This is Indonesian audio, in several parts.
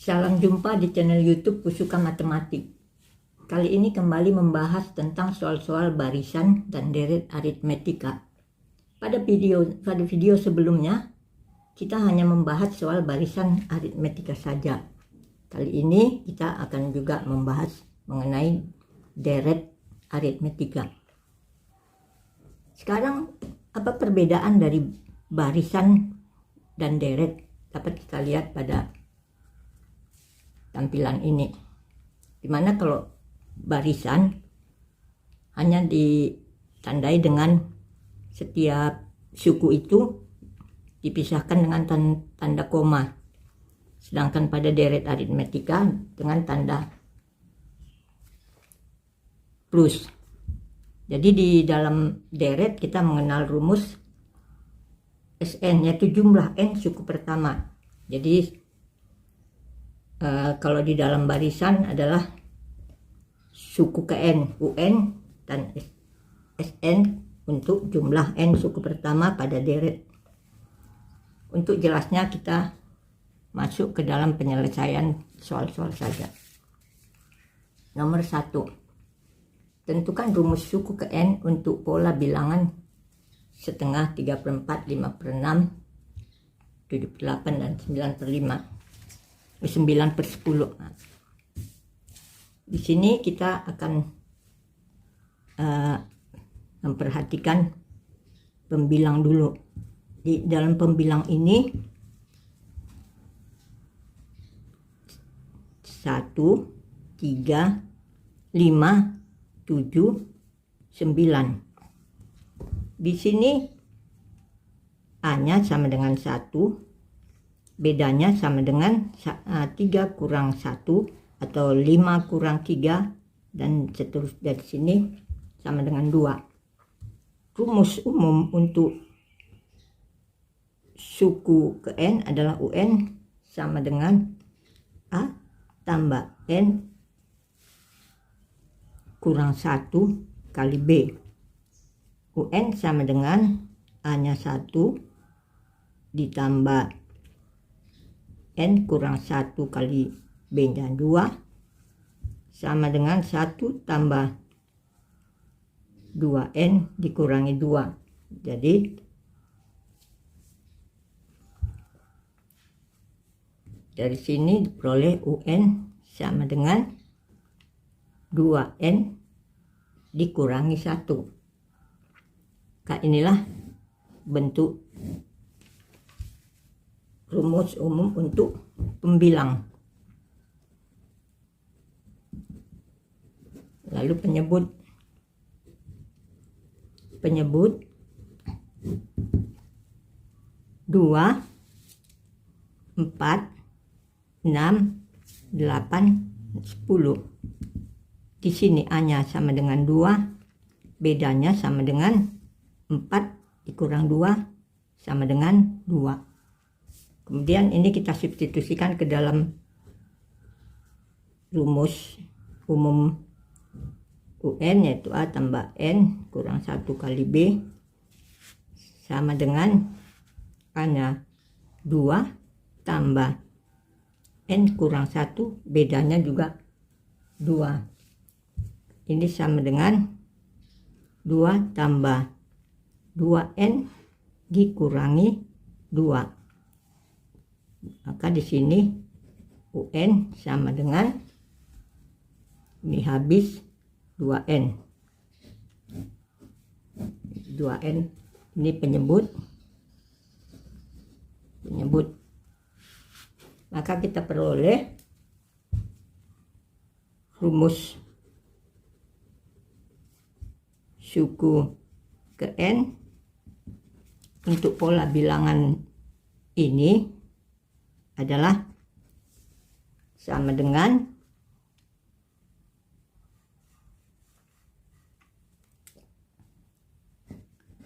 Salam jumpa di channel YouTube Kusuka Matematik. Kali ini kembali membahas tentang soal-soal barisan dan deret aritmetika. Pada video sebelumnya, kita hanya membahas soal barisan aritmetika saja. Kali ini kita akan juga membahas mengenai deret aritmetika. Sekarang, apa perbedaan dari barisan dan deret? Dapat kita lihat pada tampilan ini, dimana kalau barisan hanya ditandai dengan setiap suku itu dipisahkan dengan tanda koma, sedangkan pada deret aritmetika dengan tanda plus. Jadi di dalam deret kita mengenal rumus Sn, yaitu jumlah n suku pertama. Jadi kalau di dalam barisan adalah suku ke n, un dan sn untuk jumlah n suku pertama pada deret. Untuk jelasnya kita masuk ke dalam penyelesaian soal-soal saja. Nomor 1, tentukan rumus suku ke n untuk pola bilangan setengah, 3/4, 5/6, 7/8 dan 9/5. 9/10. Di sini kita akan memperhatikan pembilang dulu. Di dalam pembilang ini 1, 3, 5, 7, 9. Di sini A-nya sama dengan 1, bedanya sama dengan 3 kurang 1 atau 5 kurang 3, dan seterusnya. Dari sini sama dengan 2. Rumus umum untuk suku ke n adalah un sama dengan a tambah n kurang 1 kali b. Un sama dengan a nya 1 ditambah n kurang 1 kali b nya 2 sama dengan 1 tambah 2n dikurangi 2. Jadi dari sini diperoleh un sama dengan 2n dikurangi 1. Inilah bentuk rumus umum untuk pembilang. Lalu penyebut 2, 4, 6, 8, 10. Di sini A-nya sama dengan 2, bedanya sama dengan 4 dikurang 2 sama dengan 2. Kemudian ini kita substitusikan ke dalam rumus umum un, yaitu a tambah n kurang 1 kali b sama dengan a nya 2 tambah n kurang 1, bedanya juga 2. Ini sama dengan 2 tambah 2n dikurangi 2. Maka di sini un sama dengan ini habis 2n. 2n ini penyebut. Maka kita peroleh rumus suku ke n untuk pola bilangan ini adalah sama dengan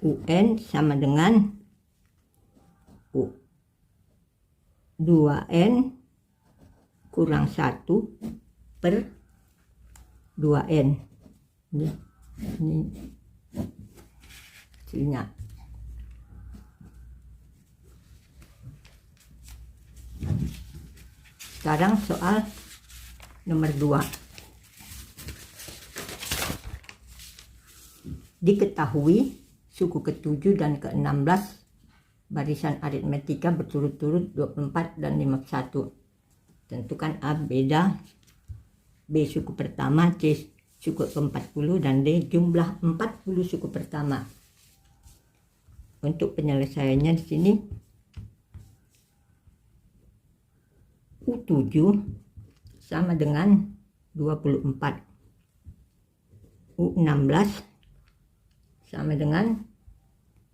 un sama dengan 2n kurang 1 per 2n. Ini hasilnya. Sekarang soal nomor 2. Diketahui suku ke-7 dan ke-16 barisan aritmetika berturut-turut 24 dan 51. Tentukan A beda, B suku pertama, C suku ke-40, dan D jumlah 40 suku pertama. Untuk penyelesaiannya di sini U7 sama dengan 24. U16 sama dengan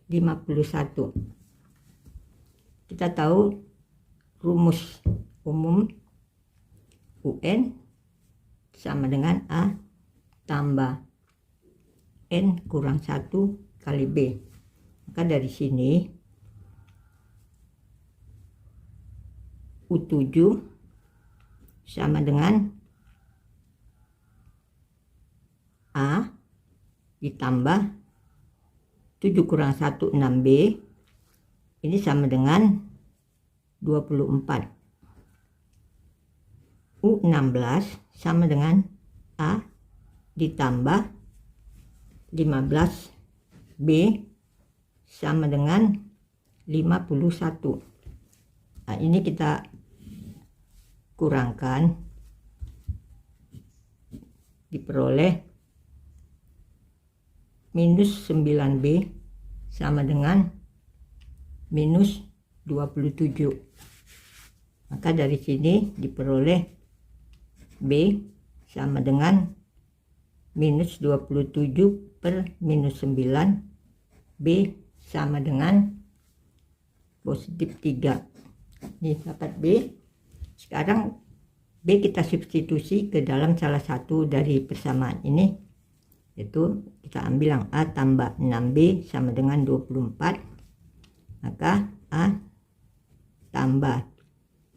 51. Kita tahu rumus umum UN sama dengan A tambah N kurang 1 kali B. Maka dari sini U7 sama dengan A ditambah 7 kurang 1 6B, ini sama dengan 24. U16 sama dengan A ditambah 15B sama dengan 51. Nah, ini kita kurangkan, diperoleh minus 9B sama dengan minus 27. Maka dari sini diperoleh B sama dengan minus 27 per minus 9, B sama dengan positif 3. Ini dapat B. Sekarang B kita substitusi ke dalam salah satu dari persamaan ini, yaitu kita ambil yang A tambah 6B sama dengan 24. Maka A tambah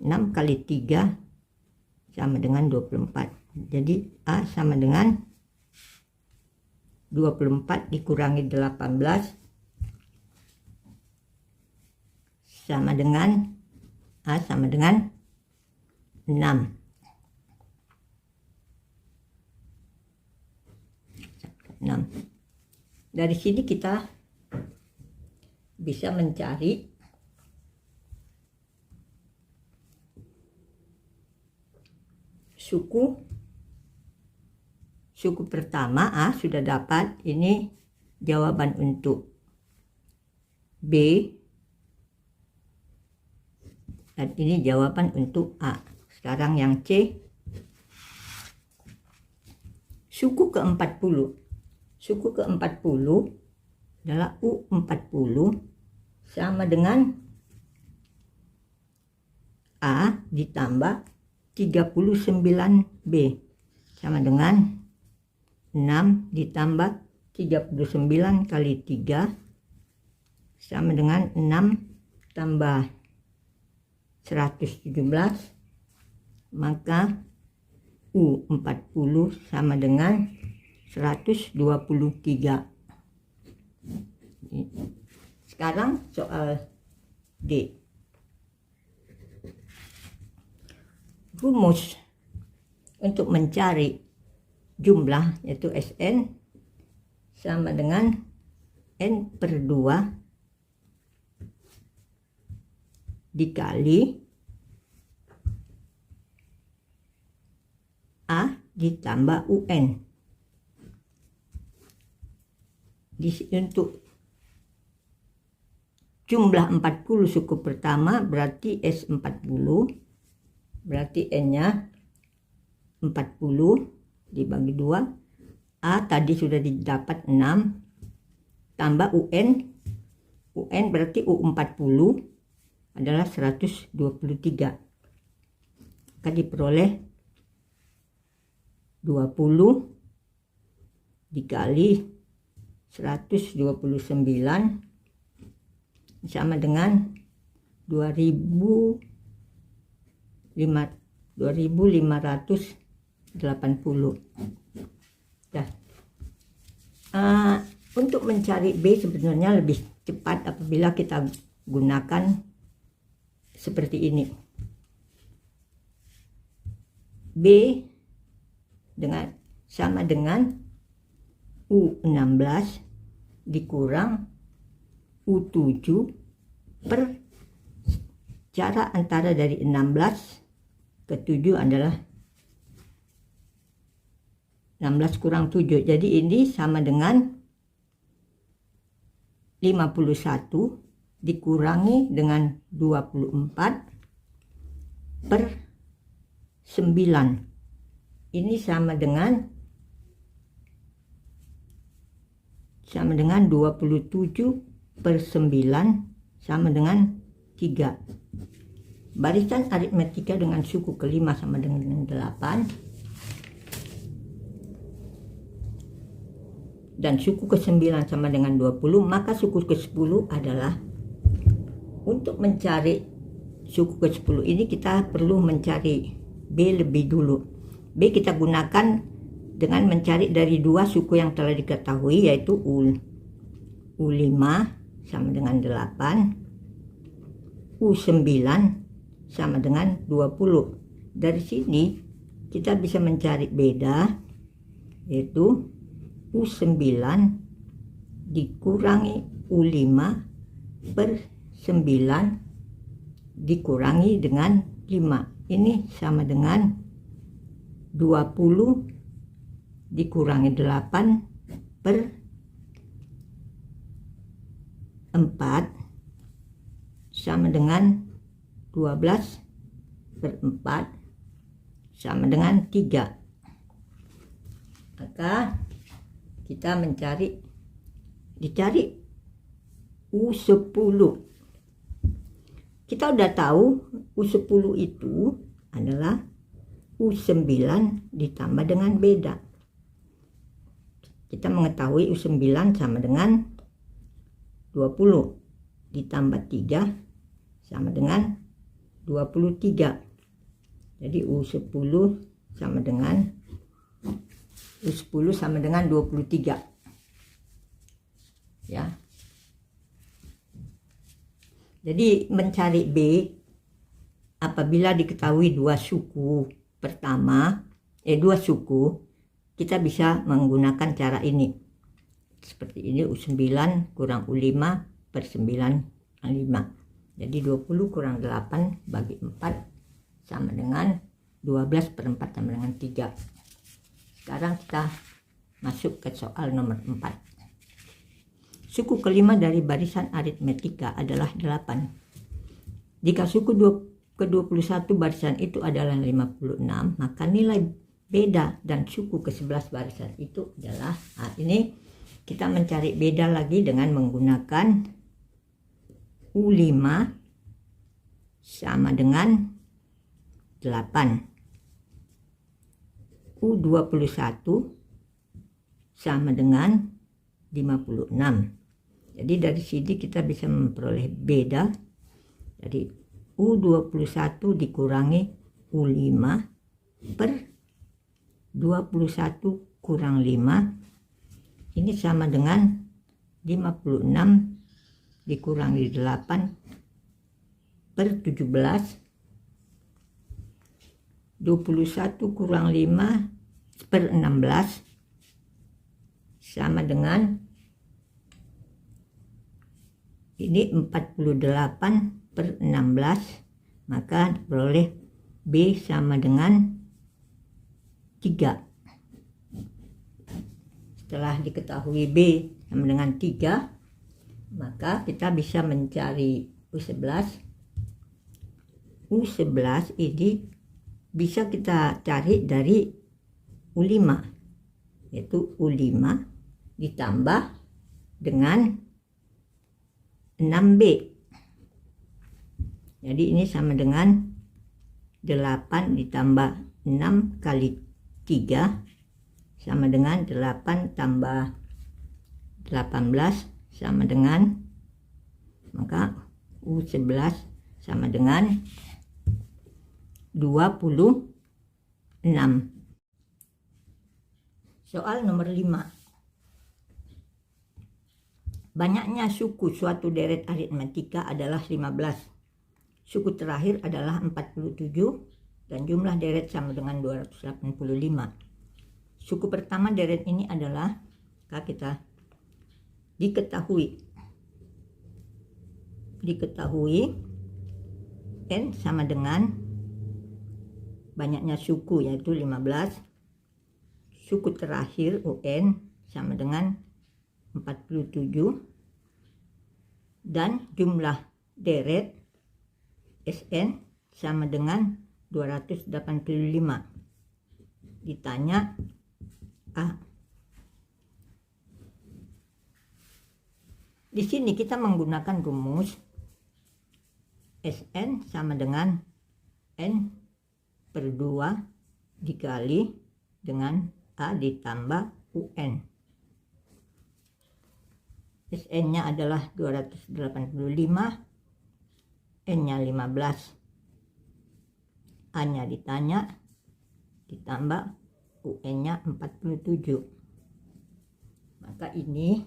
6 kali 3 sama dengan 24. Jadi A sama dengan 24 dikurangi 18 sama dengan A sama dengan 6. Dari sini kita bisa mencari suku pertama. A sudah dapat, ini jawaban untuk B, dan ini jawaban untuk A. Sekarang yang C, suku ke-40. Suku ke-40 adalah U40 sama dengan A ditambah 39B sama dengan 6 ditambah 39 kali 3 sama dengan 6 tambah 117. Maka U40 sama dengan 123. Sekarang soal D. Rumus untuk mencari jumlah yaitu Sn sama dengan N per 2 dikali A ditambah UN. Untuk jumlah 40 suku pertama berarti S40, berarti N-nya 40 dibagi 2. A tadi sudah didapat 6 tambah UN. UN berarti U40 adalah 123. Maka diperoleh 20 dikali 129 sama dengan 2580. Dah. Untuk mencari B sebenarnya lebih cepat apabila kita gunakan seperti ini. B sama dengan U16 dikurang U7 per jarak antara dari 16 ke 7 adalah 16 kurang 7. Jadi ini sama dengan 51 dikurangi dengan 24 per 9. Ini sama dengan 27 per 9 sama dengan 3. Barisan aritmetika dengan suku kelima sama dengan 8. Dan suku ke-9 sama dengan 20, maka suku ke-10 adalah, untuk mencari suku ke-10 ini kita perlu mencari B lebih dulu. B kita gunakan dengan mencari dari dua suku yang telah diketahui, yaitu U5 sama dengan 8, U9 sama dengan 20. Dari sini kita bisa mencari beda, yaitu U9 dikurangi U5 per 9 dikurangi dengan 5. Ini sama dengan 20 dikurangi 8 per 4 sama dengan 12 per 4 sama dengan 3. Maka kita dicari U10. Kita udah tahu U10 itu adalah U9 ditambah dengan beda. Kita mengetahui U9 sama dengan 20 ditambah 3 sama dengan 23. Jadi U10 sama dengan 23. Ya. Jadi mencari B apabila diketahui dua suku, kita bisa menggunakan cara ini. Seperti ini, U9 kurang U5 per 9/5. Jadi 20 kurang 8 bagi 4 sama dengan 12 per 4 sama dengan 3. Sekarang kita masuk ke soal nomor 4. Suku kelima dari barisan aritmetika adalah 8. Jika suku ke-21 barisan itu adalah 56, maka nilai beda dan suku ke-11 barisan itu adalah, ini kita mencari beda lagi dengan menggunakan U5 sama dengan 8. U21 sama dengan 56. Jadi dari sini kita bisa memperoleh beda. Jadi U21 dikurangi U5 per 21 kurang 5. Ini sama dengan 56 dikurangi 8 per 17. 21 kurang 5 per 16 sama dengan ini 48 per 16, maka peroleh B sama dengan 3. Setelah diketahui B sama dengan 3, maka kita bisa mencari U11. U11 ini bisa kita cari dari U5, yaitu U5 ditambah dengan 6B. Jadi ini sama dengan 8 ditambah 6 kali 3 sama dengan 8 tambah 18 sama dengan, maka U11 sama dengan 26. Soal nomor 5. Banyaknya suku suatu deret aritmetika adalah 15. Suku terakhir adalah 47 dan jumlah deret sama dengan 285. Suku pertama deret ini adalah kita diketahui N sama dengan banyaknya suku yaitu 15. Suku terakhir UN sama dengan 47 dan jumlah deret SN sama dengan 285. Ditanya A. Di sini kita menggunakan rumus SN sama dengan N per 2 dikali dengan A ditambah UN. SN-nya adalah 285, N-nya 15, A-nya ditanya, ditambah UN-nya 47. Maka ini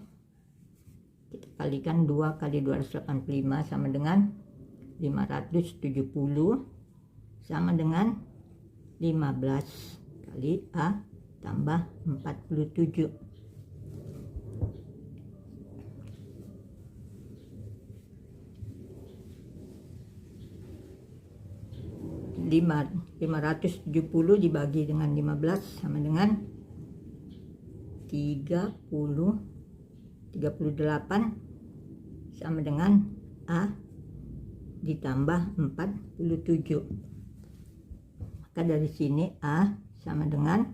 kita kalikan 2 kali 285 sama dengan 570 sama dengan 15 kali A tambah 47. 570 dibagi dengan 15 sama dengan 38 sama dengan A ditambah 47. Maka dari sini A sama dengan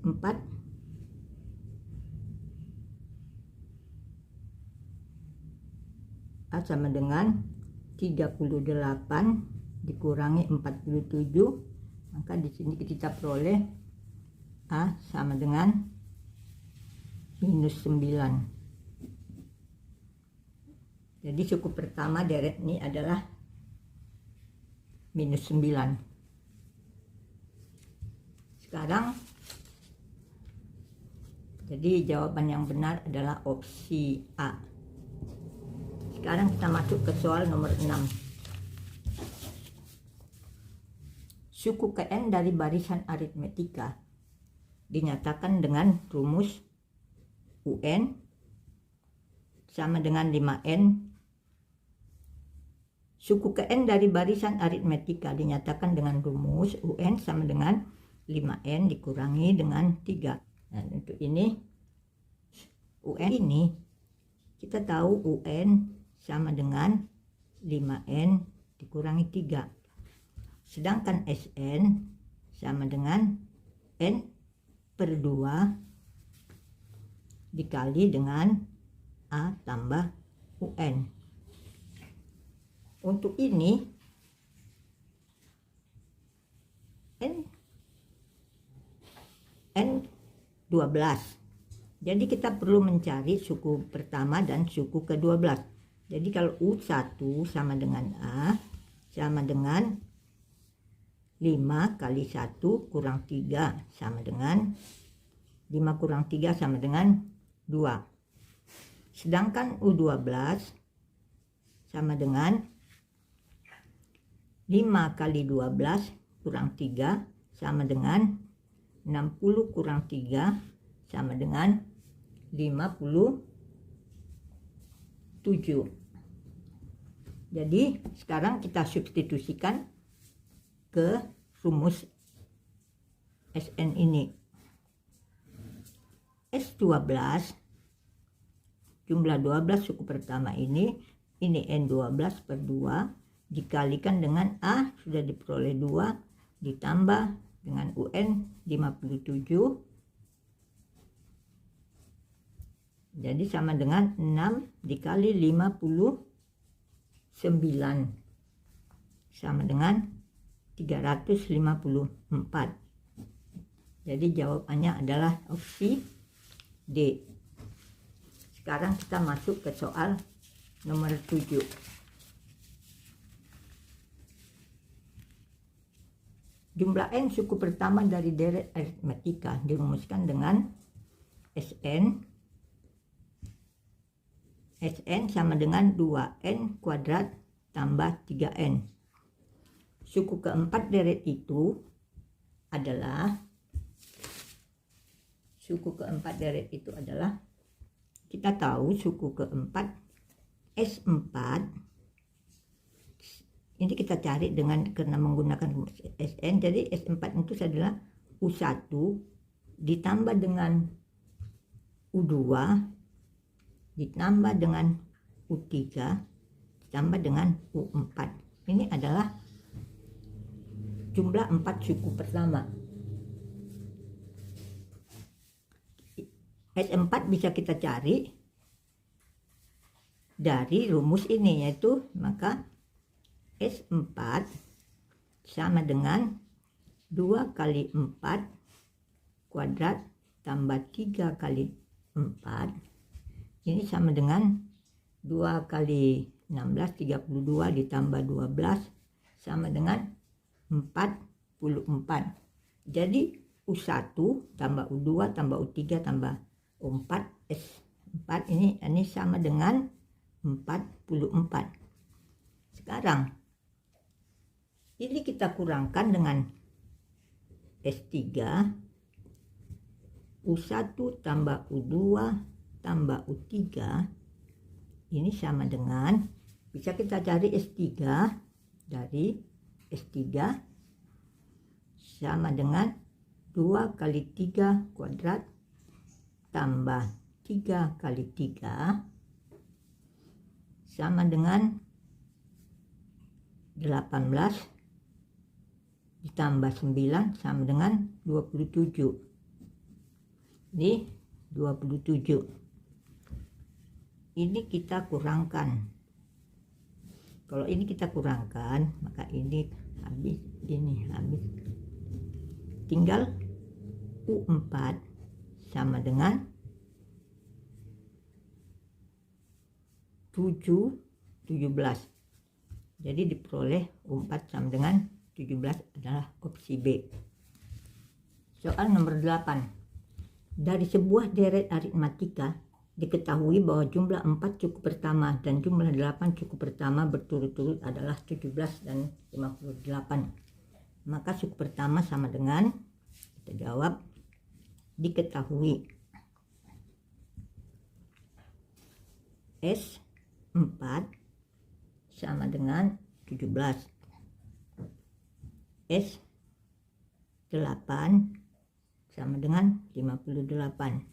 4 A sama dengan 38 dikurangi 47, maka di sini kita peroleh A sama dengan minus 9. Jadi suku pertama deret ini adalah minus 9. Sekarang jadi jawaban yang benar adalah opsi A. Sekarang kita masuk ke soal nomor 6. Suku KN dari barisan aritmetika dinyatakan dengan rumus UN sama dengan 5N. Suku KN dari barisan aritmetika dinyatakan dengan rumus UN sama dengan 5N dikurangi dengan 3. Dan untuk ini UN ini kita tahu UN sama dengan 5N dikurangi 3. Sedangkan SN sama dengan N per 2 dikali dengan A tambah UN. Untuk ini N 12. Jadi kita perlu mencari suku pertama dan suku ke-12. Jadi kalau U1 sama dengan A sama dengan 5 kali 1 kurang 3 sama dengan 5 kurang 3 sama dengan 2. Sedangkan U12 sama dengan 5 kali 12 kurang 3 sama dengan 60 kurang 3 sama dengan 57. Jadi sekarang kita substitusikan ke rumus SN ini. S12 jumlah 12 suku pertama ini N12 per 2 dikalikan dengan A sudah diperoleh 2 ditambah dengan UN 57, jadi sama dengan 6 dikali 59 sama dengan 354. Jadi jawabannya adalah opsi D. Sekarang kita masuk ke soal nomor 7. Jumlah N suku pertama dari deret aritmetika dirumuskan dengan SN sama dengan 2N kuadrat tambah 3N. suku keempat deret itu adalah kita tahu suku keempat S4 ini kita cari dengan karena menggunakan rumus Sn. Jadi S4 itu adalah U1 ditambah dengan U2 ditambah dengan U3 ditambah dengan U4. Ini adalah jumlah 4 suku pertama. S4 bisa kita cari dari rumus ini, yaitu maka S4 sama dengan 2 kali 4 kuadrat tambah 3 kali 4. Ini sama dengan 2 kali 16, 32 ditambah 12 sama dengan 44. Jadi U1 tambah U2 tambah U3 tambah U4 S4 ini sama dengan 44. Sekarang ini kita kurangkan dengan S3, U1 tambah U2 tambah U3 ini sama dengan, bisa kita cari S3 dari S3 sama dengan 2 kali 3 kuadrat tambah 3 kali 3 sama dengan 18 ditambah 9 sama dengan 27. Ini 27. Ini kita kurangkan. Kalau ini kita kurangkan, maka ini habis, ini habis. Tinggal U4 sama dengan 17. Jadi diperoleh U4 sama dengan 17 adalah opsi B. Soal nomor 8. Dari sebuah deret aritmatika diketahui bahwa jumlah 4 suku pertama dan jumlah 8 suku pertama berturut-turut adalah 17 dan 58. Maka suku pertama sama dengan, kita jawab, diketahui S4 sama dengan 17, S8 sama dengan 58.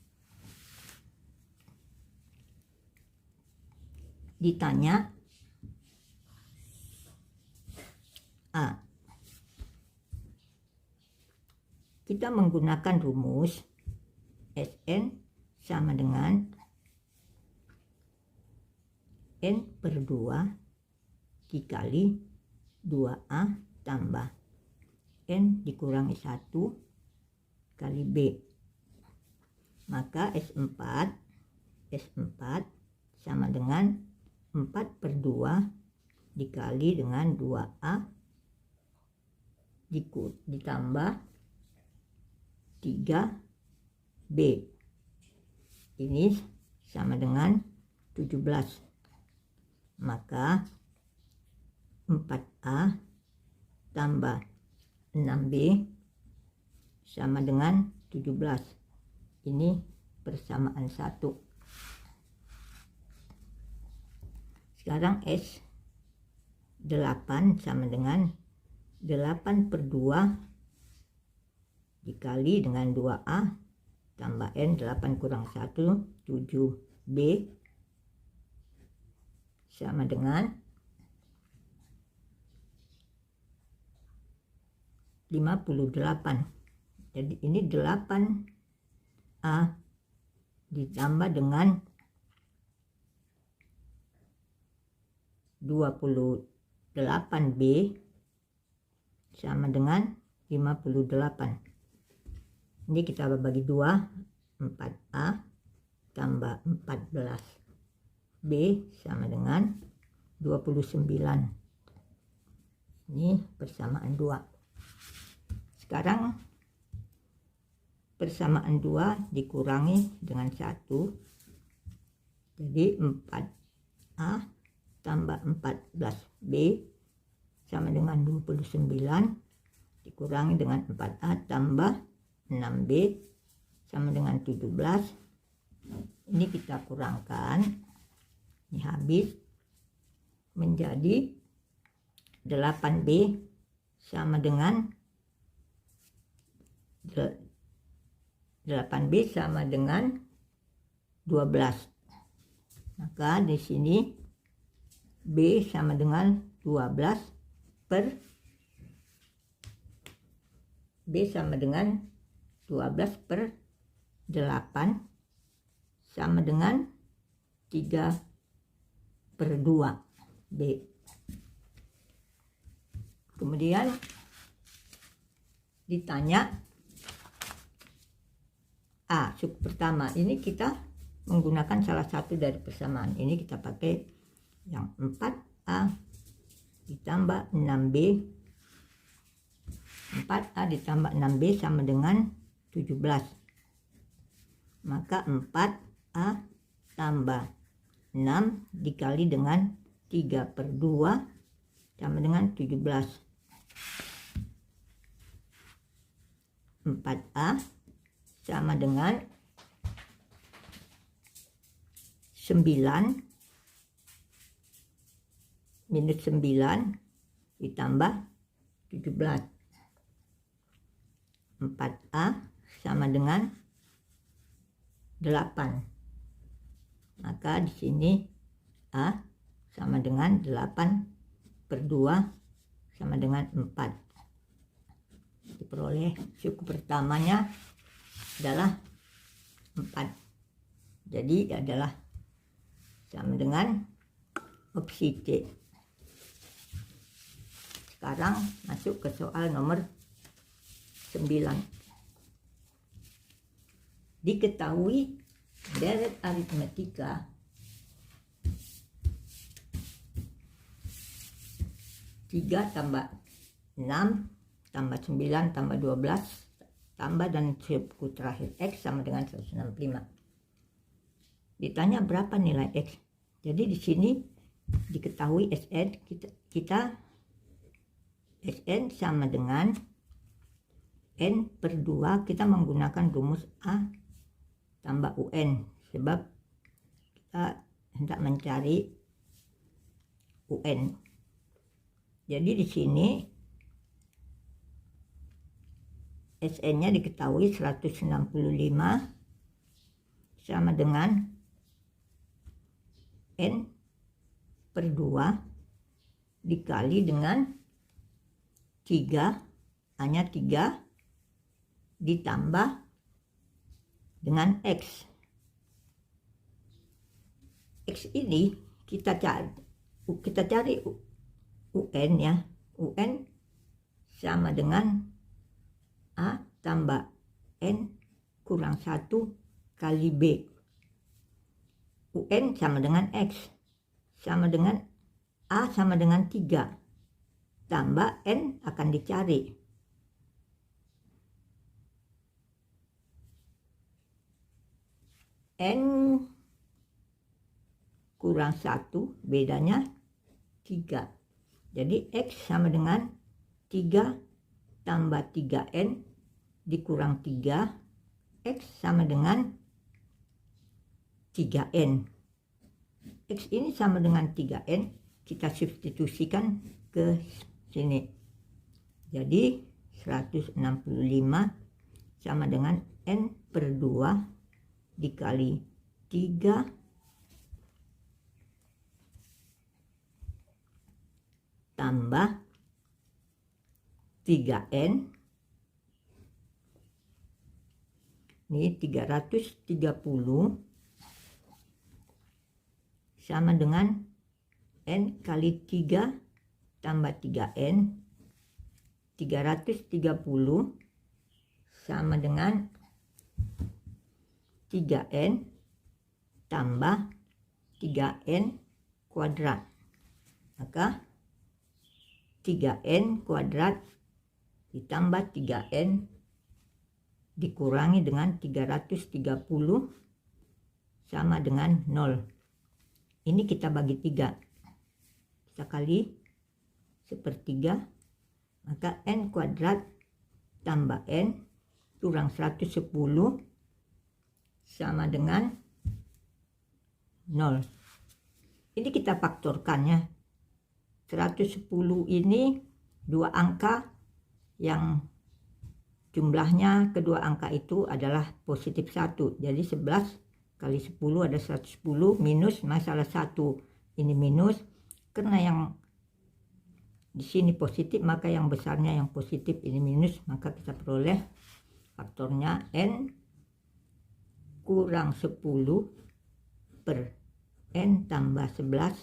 Ditanya A. Kita menggunakan rumus Sn sama dengan N per 2 dikali 2A tambah N dikurangi 1 kali B. Maka S4 sama dengan 4 per 2 dikali dengan 2A ditambah 3B. Ini sama dengan 17. Maka 4A tambah 6B sama dengan 17. Ini persamaan 1. Sekarang S8 sama dengan 8 per 2 dikali dengan 2A tambah N, 8 kurang 1, 7B sama dengan 58. Jadi ini 8A ditambah dengan 28B sama dengan 58. Ini kita bagi 2, 4A tambah 14B sama dengan 29. Ini persamaan 2. Sekarang persamaan 2 dikurangi dengan 1. Jadi 4A tambah 14B sama dengan 29 dikurangi dengan 4A tambah 6B sama dengan 17. Ini kita kurangkan, ini habis menjadi 8B sama dengan 8B sama dengan 12. Maka di sini B sama dengan 12 per B sama dengan 12 per 8 sama dengan 3/2 B. Kemudian ditanya A, suku pertama. Ini kita menggunakan salah satu dari persamaan. Ini kita pakai yang 4A ditambah 6B. 4A ditambah 6B sama dengan 17. Maka 4A tambah 6 dikali dengan 3/2 sama dengan 17. 4A sama dengan 9 minus 9 ditambah 17. 4A sama dengan 8. Maka di sini A sama dengan 8/2 sama dengan 4. Diperoleh suku pertamanya adalah 4. Jadi adalah sama dengan opsi C. Sekarang masuk ke soal nomor 9. Diketahui deret aritmetika tiga tambah 6 tambah 9 tambah 12 tambah dan suku terakhir X sama dengan 165. Ditanya berapa nilai X. Jadi di sini diketahui Sn, kita Sn sama dengan N/2, kita menggunakan rumus A tambah UN sebab kita hendak mencari UN. Jadi di sini Sn-nya diketahui 165 sama dengan N/2 dikali dengan 3, hanya 3 ditambah dengan X. X ini kita cari UN ya. UN sama dengan A tambah N kurang 1 kali B. UN sama dengan X sama dengan A sama dengan 3 tambah N akan dicari. N kurang 1 bedanya 3. Jadi X sama dengan 3 tambah 3N dikurang 3. X sama dengan 3N. X ini sama dengan 3N. Kita substitusikan ke sini. Jadi 165 sama dengan N/2 dikali 3 tambah 3N. Ini 330 sama dengan N kali 3 tambah 3N. 330 sama dengan 3N tambah 3N kuadrat. Maka 3N kuadrat ditambah 3N dikurangi dengan 330 sama dengan 0. Ini kita bagi 3. Kita kali 1/3, maka N kuadrat tambah N kurang 110 sama dengan 0. Ini kita faktorkannya. 110 ini dua angka yang jumlahnya kedua angka itu adalah positif 1. Jadi 11 kali 10 ada 110 minus masalah 1. Ini minus karena yang di sini positif, maka yang besarnya yang positif ini minus, maka kita peroleh faktornya N kurang 10 per N tambah 11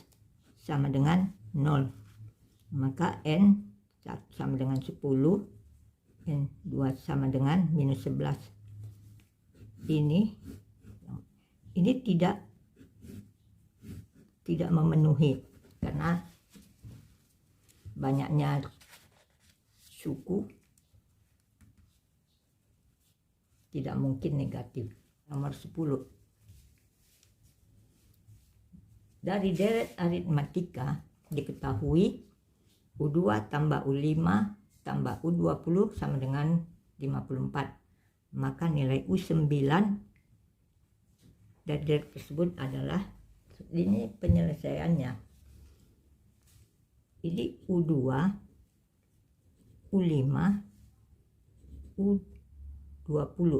sama dengan 0. Maka N sama dengan 10, N2 sama dengan minus 11. Ini tidak memenuhi karena banyaknya suku, tidak mungkin negatif. Nomor 10. Dari deret aritmatika diketahui U2 tambah U5 tambah U20 sama dengan 54. Maka nilai U9 dari deret tersebut adalah, ini penyelesaiannya. Ini U2, U5, U20.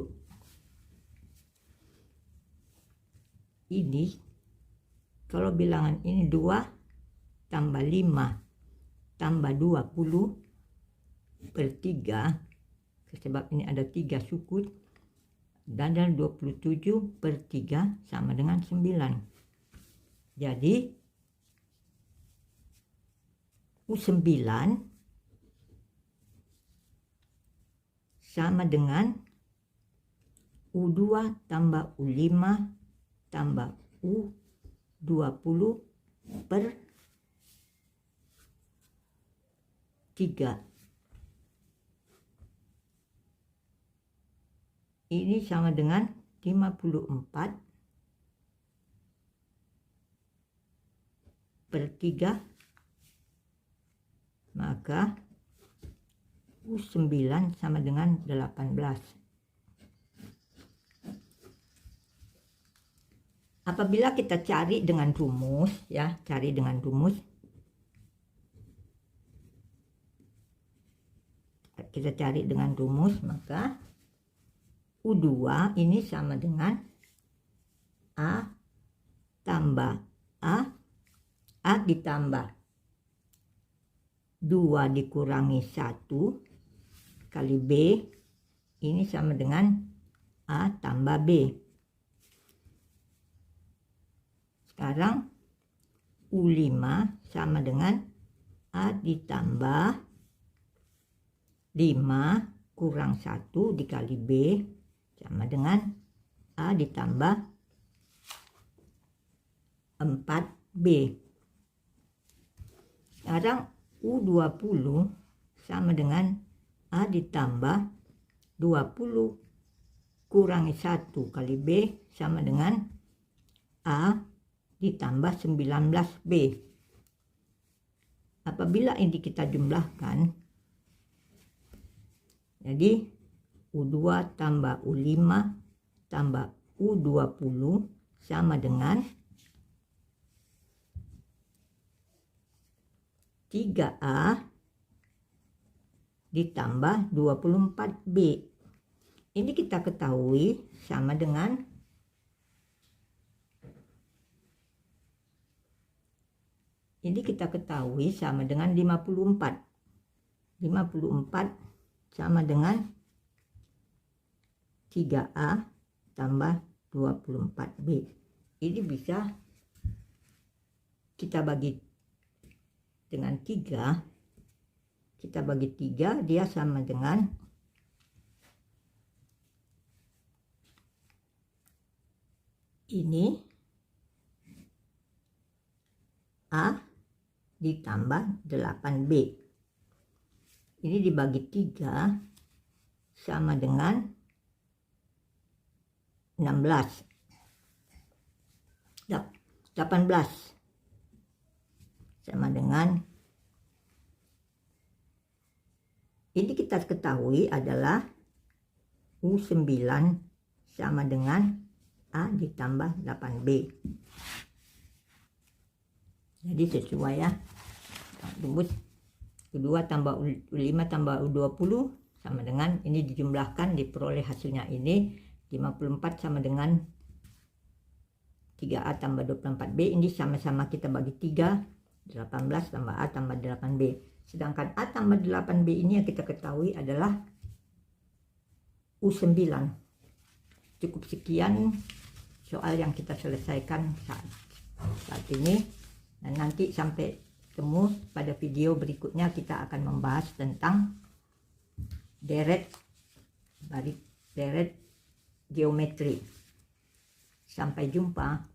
Ini kalau bilangan ini 2 tambah 5 tambah 20 per 3, sebab ini ada 3 suku, dan 27 per 3 sama dengan 9. Jadi U9 sama dengan U2 tambah U5 tambah U20 per 3. Ini sama dengan 54 per 3, maka U9 sama dengan 18. Apabila kita cari dengan rumus, ya, maka U2 ini sama dengan A tambah A ditambah 2 dikurangi 1 kali B, ini sama dengan A tambah B. Sekarang U5 sama dengan A ditambah 5 kurang 1 dikali B sama dengan A ditambah 4B. Sekarang U20 sama dengan A ditambah 20 kurangi 1 kali B sama dengan A ditambah 19B. Apabila ini kita jumlahkan, jadi U2 tambah U5 tambah U20 sama dengan 3A ditambah 24B. Ini kita ketahui sama dengan 54. 54 sama dengan 3A tambah 24B. Ini bisa kita bagi dengan 3. Kita bagi 3, dia sama dengan ini A ditambah 8B. Ini dibagi 3 sama dengan 18 sama dengan ini kita ketahui adalah U9 sama dengan A ditambah 8B. Jadi sesuai ya, rumus kedua tambah U5 tambah U20 sama dengan, ini dijumlahkan diperoleh hasilnya ini 54 sama dengan 3A tambah 24B. Ini sama-sama kita bagi 3, 18 tambah A tambah 8B. Sedangkan A tambah 8B ini yang kita ketahui adalah U9. Cukup sekian soal yang kita selesaikan saat ini, dan nanti sampai ketemu pada video berikutnya kita akan membahas tentang deret geometri. Sampai jumpa.